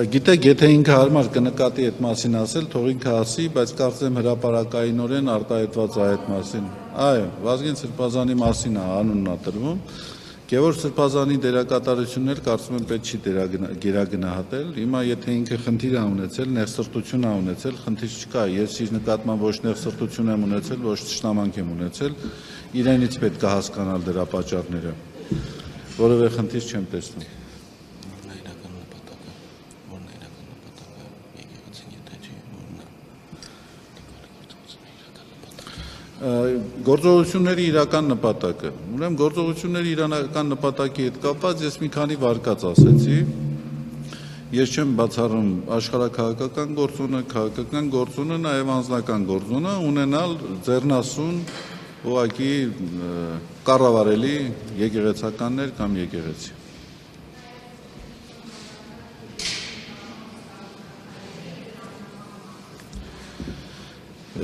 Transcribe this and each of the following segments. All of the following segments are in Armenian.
Գիտեք, եթե ինքը հարմար կնկատի այդ մասին ասել, թող ինքը ասի, բայց կարծեմ հրապարակայինորեն արտահայտված է այդ մասին։ Այո, Վազգեն Սրբազանի մասին է անունն է տրվում։ Գևորգ Սրբազանի դերակատարություններ կարծում եմ պետք չի գերագնահատել։ Հիմա եթե ինքը խնդիր է ունեցել, նեղսրտություն է ունեցել, խնդիր չկա։ Ես իր նկատմամբ ոչ նեղսրտություն եմ ունեցել, ոչ թշնամանք եմ ունեցել։ Իրենից պետք է հասկանալ դրա պատճառները։ Որևէ խնդիր չեմ տեսնում։ Գործողությունների իրական նպատակը։ Ուրեմն գործողությունների իրական նպատակի հետ կապված ես մի քանի վարկած ասեցի։ Ես չեմ բացառում աշխարհաքաղաքական գործոնը, քաղաքական գործոնը, նաև անձնական գործոնը ունենալ ձեռնասուն ուղղակի կառավարելի եկեղեցականներ կամ եկեղեցի։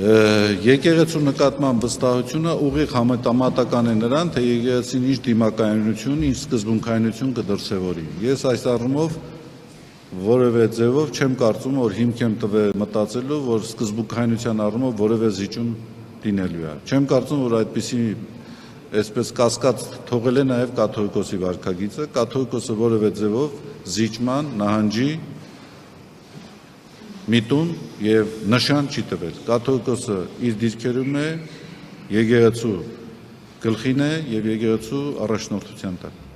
Եկեղեցու նկատմամբ վստահությունը ուղիղ համեմատական է նրան, թե եկեղեցին ինչ դիմակայունություն, ինչ սկզբունքայնություն կդրսևորի։ Ես այս առումով որևէ ձևով չեմ կարծում, որ հիմք եմ տվել մտածելու, որ սկզբունքայնության առումով որևէ զիջում լինելու է։ Չեմ կարծում, որ այդպիսի այսպես կասկած թողել է նաև կաթողիկոսի վարքագիծը, կաթողիկոսը որևէ ձևով զիջման, նահանջի միտում եւ նշան չի տվել։ Կաթողիկոսը իր դիրքերում է, եկեղեցու գլխին է եւ եկեղեցու առաջնորդության տակ։